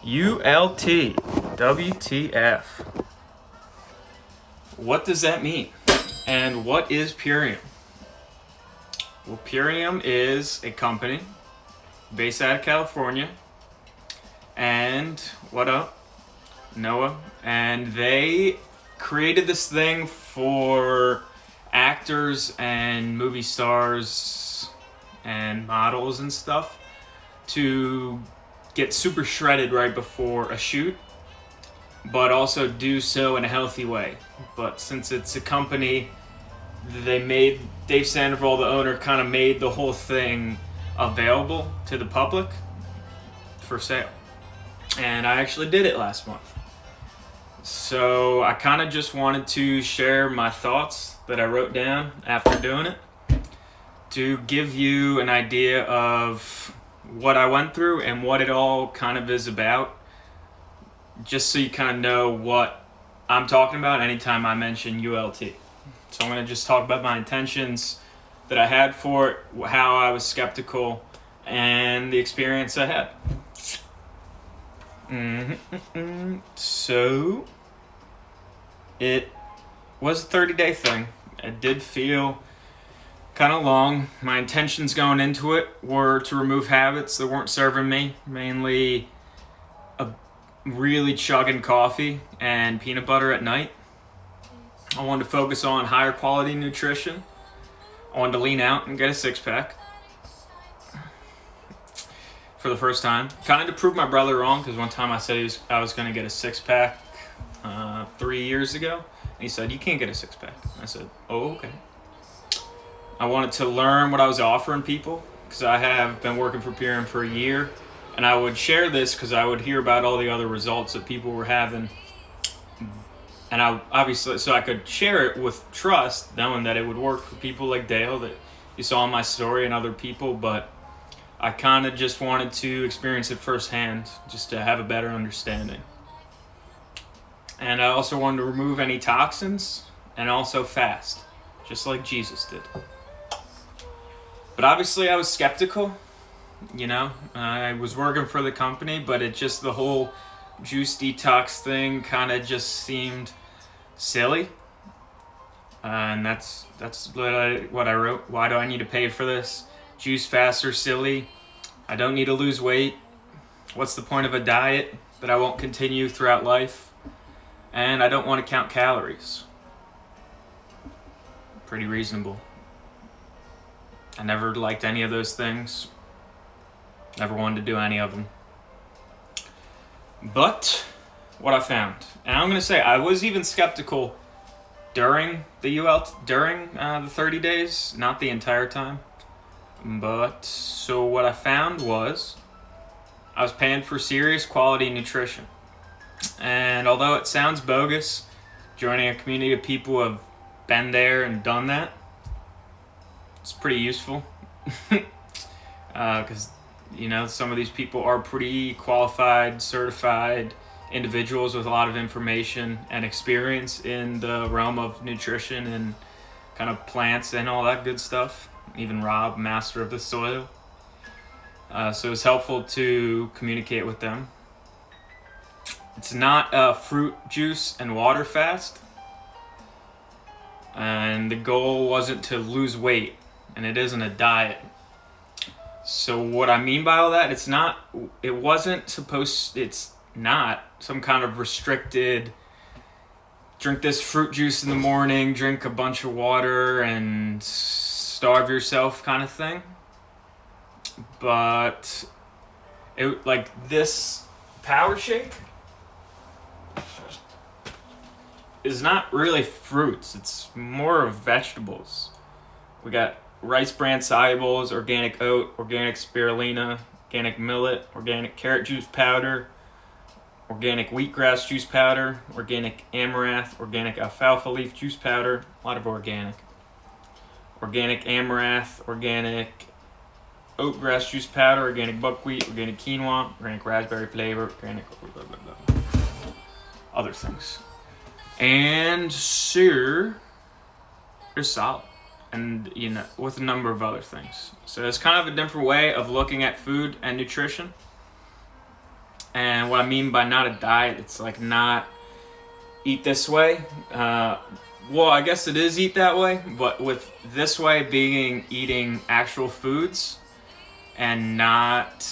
ULT, WTF. What does that mean? And what is Purium? Well, Purium is a company based out of California. And what up? Noah. And they created this thing for actors and movie stars and models and stuff to get super shredded right before a shoot, but also do so in a healthy way. But since it's a company, Dave Sandoval, the owner, kind of made the whole thing available to the public for sale. And I actually did it last month. So I kind of just wanted to share my thoughts that I wrote down after doing it to give you an idea of what I went through and what it all kind of is about, just so you kind of know what I'm talking about anytime I mention ULT. So I'm going to just talk about my intentions that I had for it, how I was skeptical, and the experience I had. So it was a 30-day thing. It did feel kind of long. My intentions going into it were to remove habits that weren't serving me, mainly a really chugging coffee and peanut butter at night. I wanted to focus on higher quality nutrition. I wanted to lean out and get a six-pack for the first time. Kind of to prove my brother wrong, because one time I said I was going to get a six-pack 3 years ago. And he said, "You can't get a six-pack." I said, "Oh, okay." I wanted to learn what I was offering people, because I have been working for Purium for a year, and I would share this because I would hear about all the other results that people were having, and so I could share it with trust, knowing that it would work for people like Dale that you saw in my story and other people. But I kind of just wanted to experience it firsthand, just to have a better understanding. And I also wanted to remove any toxins, and also fast, just like Jesus did. But obviously I was skeptical, I was working for the company, but the whole juice detox thing kind of just seemed silly. And that's what I wrote. Why do I need to pay for this? Juice faster, silly. I don't need to lose weight. What's the point of a diet that I won't continue throughout life? And I don't want to count calories. Pretty reasonable. I never liked any of those things. Never wanted to do any of them. But what I found, and I'm going to say I was even skeptical during the 30 days, not the entire time. But so what I found was I was paying for serious quality nutrition. And although it sounds bogus, joining a community of people who have been there and done that, it's pretty useful. Because some of these people are pretty qualified, certified individuals with a lot of information and experience in the realm of nutrition and kind of plants and all that good stuff. Even Rob, master of the soil. So it's helpful to communicate with them. It's not a fruit juice and water fast. And the goal wasn't to lose weight. And it isn't a diet. So what I mean by all that, it's not some kind of restricted, drink this fruit juice in the morning, drink a bunch of water, and starve yourself kind of thing. But this power shake is not really fruits. It's more of vegetables. We got rice bran solubles, organic oat, organic spirulina, organic millet, organic carrot juice powder, organic wheatgrass juice powder, organic amaranth, organic alfalfa leaf juice powder, a lot of organic amaranth, organic oatgrass juice powder, organic buckwheat, organic quinoa, organic raspberry flavor, organic blah, blah, blah. Other things. And sure, they're solid. And, with a number of other things. So it's kind of a different way of looking at food and nutrition. And what I mean by not a diet, it's like not eat this way. Well, I guess it is eat that way, but with this way being eating actual foods and not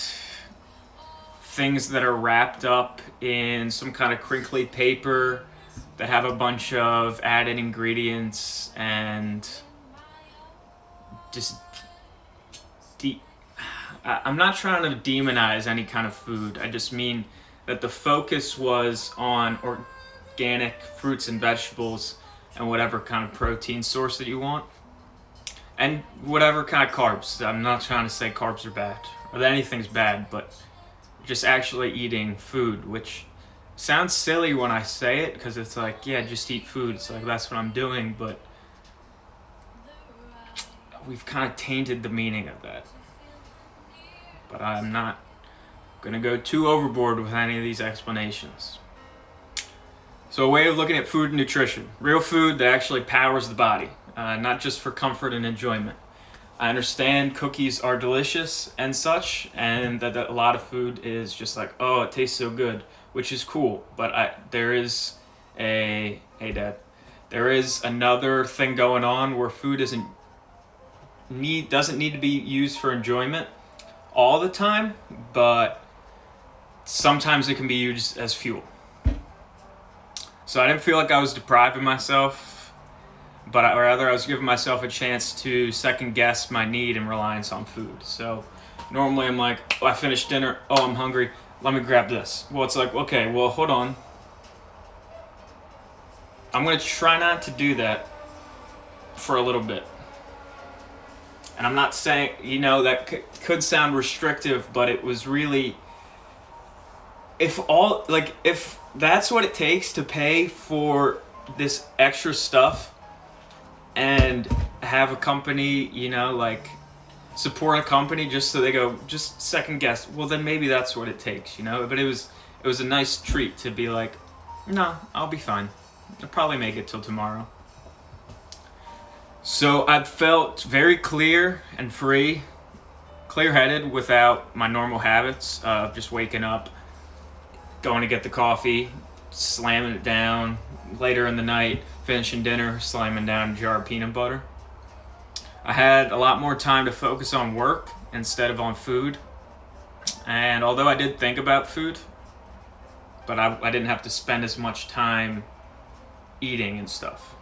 things that are wrapped up in some kind of crinkly paper that have a bunch of added ingredients and just I'm not trying to demonize any kind of food. I just mean that the focus was on organic fruits and vegetables and whatever kind of protein source that you want. And whatever kind of carbs. I'm not trying to say carbs are bad or that anything's bad, but just actually eating food, which sounds silly when I say it because it's like, yeah, just eat food. It's like, that's what I'm doing, but we've kind of tainted the meaning of that. But I'm not going to go too overboard with any of these explanations. So a way of looking at food and nutrition. Real food that actually powers the body, not just for comfort and enjoyment. I understand cookies are delicious and such, and that a lot of food is just like, oh, it tastes so good, which is cool. But there is hey Dad, there is another thing going on where food doesn't need to be used for enjoyment all the time, but sometimes it can be used as fuel. So I didn't feel like I was depriving myself, but rather I was giving myself a chance to second guess my need and reliance on food. So normally I'm like, oh, I finished dinner, oh, I'm hungry, let me grab this. Well, it's like, okay, well, hold on. I'm going to try not to do that for a little bit. And I'm not saying, that could sound restrictive, but it was really, if that's what it takes to pay for this extra stuff and have a company, support a company just so they go, just second guess, well, then maybe that's what it takes, But it was a nice treat to be like, no, I'll be fine. I'll probably make it till tomorrow. So I felt very clear and free, clear-headed without my normal habits of just waking up, going to get the coffee, slamming it down, later in the night, finishing dinner, slamming down a jar of peanut butter. I had a lot more time to focus on work instead of on food. And although I did think about food, but I didn't have to spend as much time eating and stuff.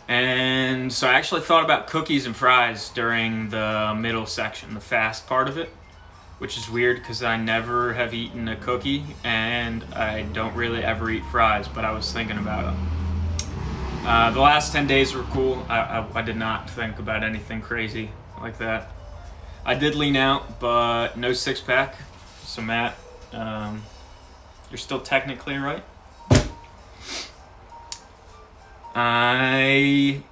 And so I actually thought about cookies and fries during the middle section, the fast part of it, which is weird because I never have eaten a cookie and I don't really ever eat fries, but I was thinking about them. The last 10 days were cool. I did not think about anything crazy like that. I did lean out, but no six-pack. So Matt, you're still technically right. I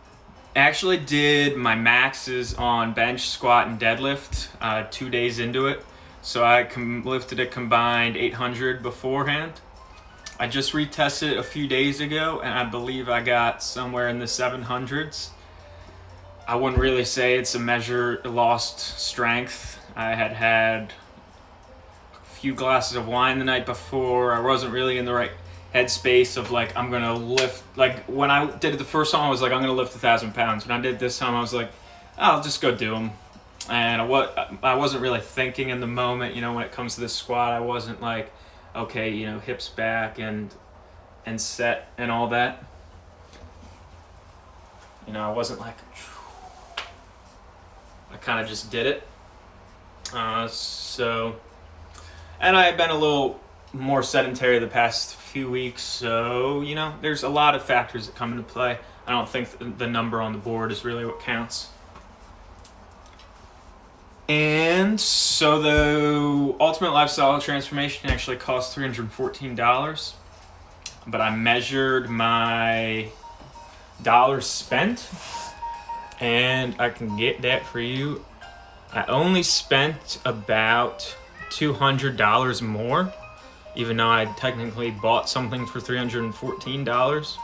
actually did my maxes on bench, squat, and deadlift 2 days into it. So I lifted a combined 800 beforehand. I just retested it a few days ago, and I believe I got somewhere in the 700s. I wouldn't really say it's a measure of lost strength. I had a few glasses of wine the night before. I wasn't really in the right headspace of like, I'm gonna lift, like when I did it the first time I was like, I'm gonna lift 1,000 pounds. When I did this time I was like, I'll just go do them. And I wasn't really thinking in the moment, when it comes to this squat. I wasn't like, okay, hips back and set and all that. I wasn't like, I kind of just did it. And I had been a little more sedentary the past few weeks, so there's a lot of factors that come into play. I don't think the number on the board is really what counts. And so the Ultimate Lifestyle Transformation actually cost $314, but I measured my dollars spent, and I can get that for you. I only spent about $200 more, even though I technically bought something for $314.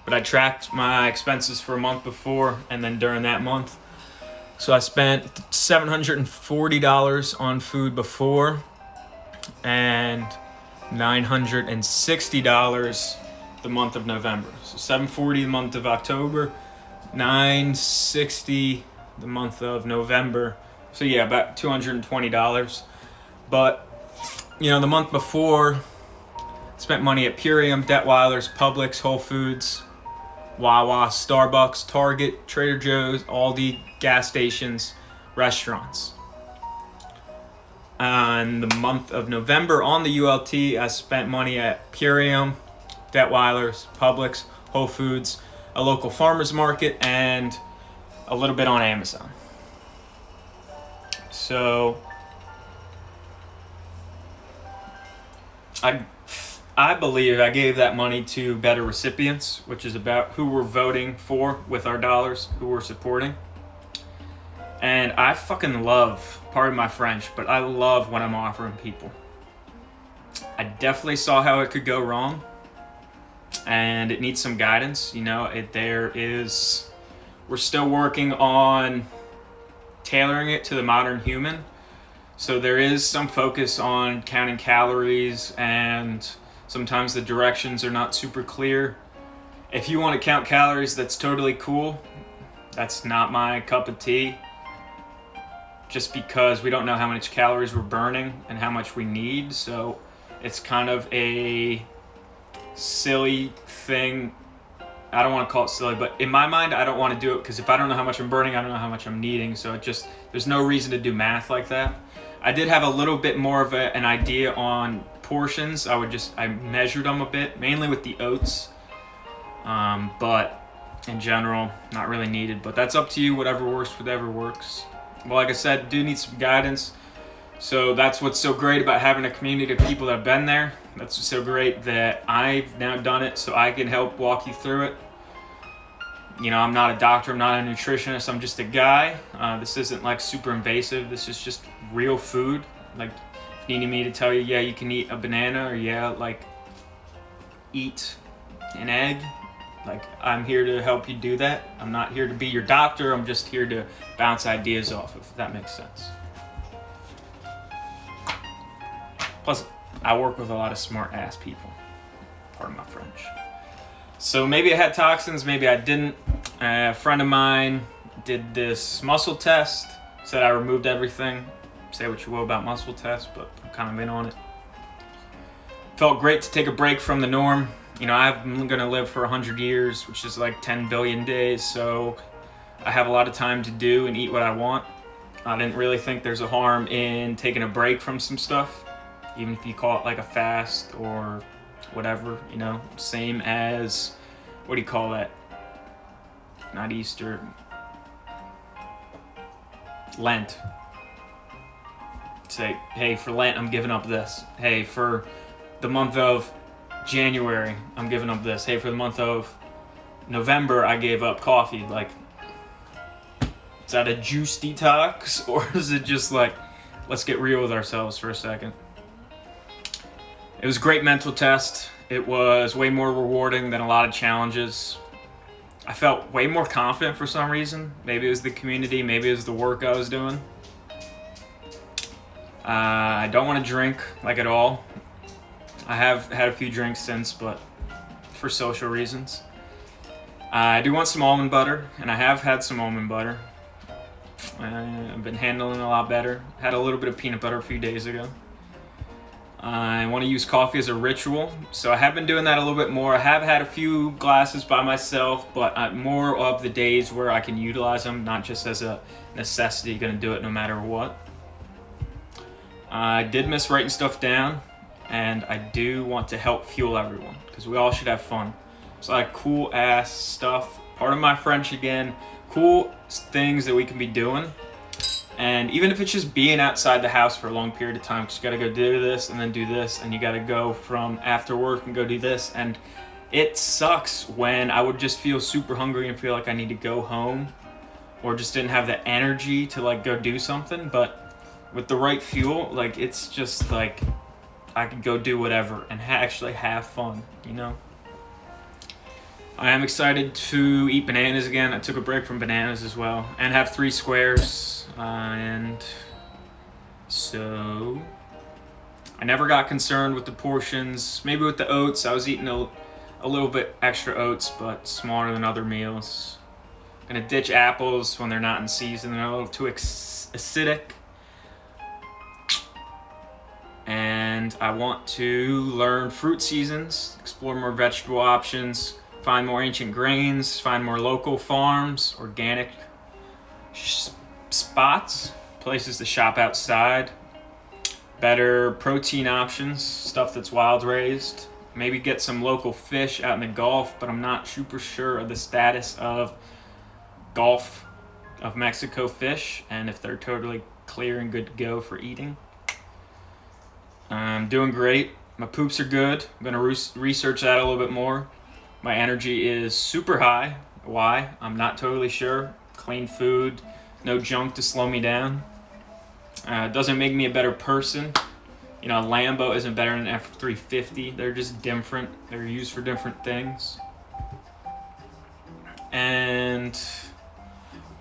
But I tracked my expenses for a month before and then during that month. So I spent $740 on food before and $960 the month of November. So $740 the month of October, $960 the month of November. So yeah, about $220. But the month before, spent money at Purium, Detweiler's, Publix, Whole Foods, Wawa, Starbucks, Target, Trader Joe's, Aldi, gas stations, restaurants. In the month of November on the ULT, I spent money at Purium, Detweiler's, Publix, Whole Foods, a local farmer's market, and a little bit on Amazon. So I believe I gave that money to better recipients, which is about who we're voting for with our dollars, who we're supporting. And I fucking love, pardon my French, but I love what I'm offering people. I definitely saw how it could go wrong, and it needs some guidance. We're still working on tailoring it to the modern human. So there is some focus on counting calories, and sometimes the directions are not super clear. If you want to count calories, that's totally cool. That's not my cup of tea. Just because we don't know how much calories we're burning and how much we need. So it's kind of a silly thing. I don't want to call it silly, but in my mind, I don't want to do it because if I don't know how much I'm burning, I don't know how much I'm needing. So there's no reason to do math like that. I did have a little bit more of an idea on portions. I measured them a bit, mainly with the oats. But in general, not really needed. But that's up to you, whatever works. Well, like I said, do need some guidance. So that's what's so great about having a community of people that have been there. That's what's so great that I've now done it, so I can help walk you through it. I'm not a doctor, I'm not a nutritionist, I'm just a guy. This isn't like super invasive, this is just real food. Like, if you need me to tell you, yeah, you can eat a banana, or eat an egg. Like, I'm here to help you do that. I'm not here to be your doctor, I'm just here to bounce ideas off of, if that makes sense. Plus, I work with a lot of smart ass people. Pardon my French. So maybe I had toxins, maybe I didn't. A friend of mine did this muscle test, said I removed everything. Say what you will about muscle tests, but I'm kind of in on it. Felt great to take a break from the norm. I'm going to live for 100 years, which is like 10 billion days, so I have a lot of time to do and eat what I want. I didn't really think there's a harm in taking a break from some stuff, even if you call it like a fast or whatever, same as, what do you call that? Not Easter. Lent. Say, hey, for Lent, I'm giving up this. Hey, for the month of January, I'm giving up this. Hey, for the month of November, I gave up coffee. Like, is that a juice detox? Or is it just like, let's get real with ourselves for a second? It was a great mental test. It was way more rewarding than a lot of challenges. I felt way more confident for some reason. Maybe it was the community, maybe it was the work I was doing. I don't want to drink, like, at all. I have had a few drinks since, but for social reasons. I do want some almond butter, and I have had some almond butter. I've been handling it a lot better. Had a little bit of peanut butter a few days ago. I want to use coffee as a ritual, so I have been doing that a little bit more. I have had a few glasses by myself, but more of the days where I can utilize them, not just as a necessity, going to do it no matter what. I did miss writing stuff down, and I do want to help fuel everyone, because we all should have fun. It's like cool ass stuff, pardon my French again, cool things that we can be doing. And even if it's just being outside the house for a long period of time, because you got to go do this and then do this, and you got to go from after work and go do this. And it sucks when I would just feel super hungry and feel like I need to go home, or just didn't have the energy to like go do something. But with the right fuel, like, it's just like I could go do whatever and actually have fun, I am excited to eat bananas again. I took a break from bananas as well, and have 3 squares. And so I never got concerned with the portions. Maybe with the oats, I was eating a little bit extra oats, but smaller than other meals. Gonna ditch apples when they're not in season. They're a little too acidic. And I want to learn fruit seasons, explore more vegetable options, find more ancient grains, find more local farms, organic spots, places to shop outside, better protein options, stuff that's wild raised, maybe get some local fish out in the Gulf, but I'm not super sure of the status of Gulf of Mexico fish and if they're totally clear and good to go for eating. I'm doing great. My poops are good. I'm going to research that a little bit more. My energy is super high. Why? I'm not totally sure. Clean food, no junk to slow me down. It doesn't make me a better person. You know, a Lambo isn't better than an F350. They're just different. They're used for different things. And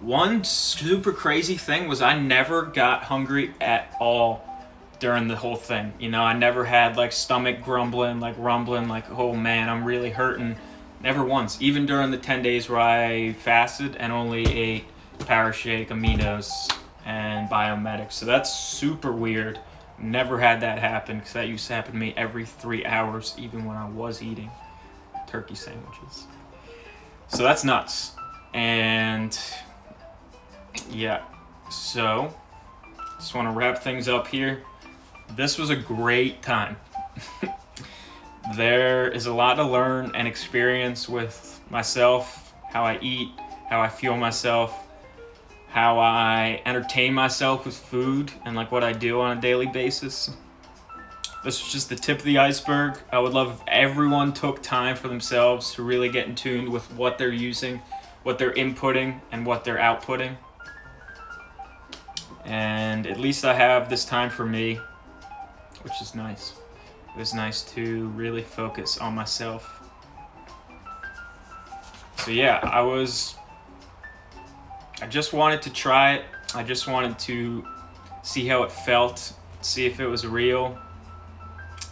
one super crazy thing was I never got hungry at all during the whole thing. You know, I never had like stomach grumbling, like rumbling, like, oh man, I'm really hurting. Never once. Even during the 10 days where I fasted and only ate Power Shake, aminos, and Biomedics. So that's super weird. Never had that happen because that used to happen to me every 3 hours, even when I was eating turkey sandwiches. So that's nuts. And yeah, so just want to wrap things up here. This was a great time. There is a lot to learn and experience with myself, how I eat, how I fuel myself, how I entertain myself with food, and like what I do on a daily basis. This was just the tip of the iceberg. I would love if everyone took time for themselves to really get in tune with what they're using, what they're inputting, and what they're outputting. And at least I have this time for me, which is nice. It was nice to really focus on myself. So yeah, I just wanted to try it. I just wanted to see how it felt, see if it was real,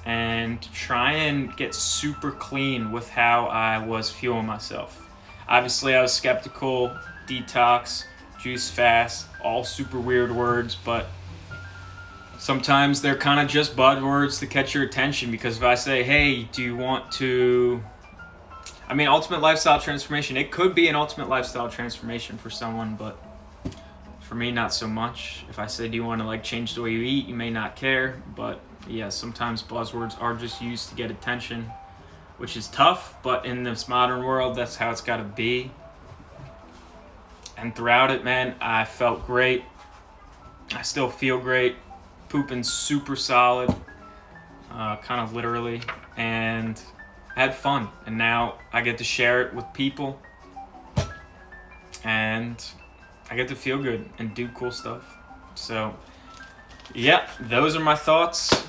and try and get super clean with how I was fueling myself. Obviously, I was skeptical, detox, juice fast, all super weird words, but sometimes they're kind of just buzzwords to catch your attention, because if I say, hey, do you want to... I mean, ultimate lifestyle transformation, it could be an ultimate lifestyle transformation for someone, but for me, not so much. If I say, do you want to like change the way you eat, you may not care, but yeah, sometimes buzzwords are just used to get attention, which is tough, but in this modern world, that's how it's got to be. And throughout it, man, I felt great. I still feel great. Pooping super solid, kind of literally, and I had fun. And now I get to share it with people, and I get to feel good and do cool stuff. So yeah, those are my thoughts.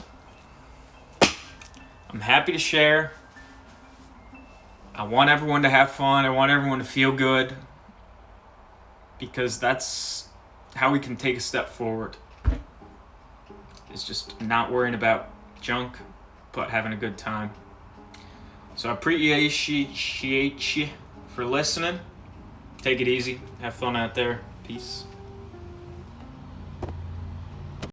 I'm happy to share. I want everyone to have fun. I want everyone to feel good, because that's how we can take a step forward. It's just not worrying about junk, but having a good time. So I appreciate you for listening. Take it easy. Have fun out there. Peace.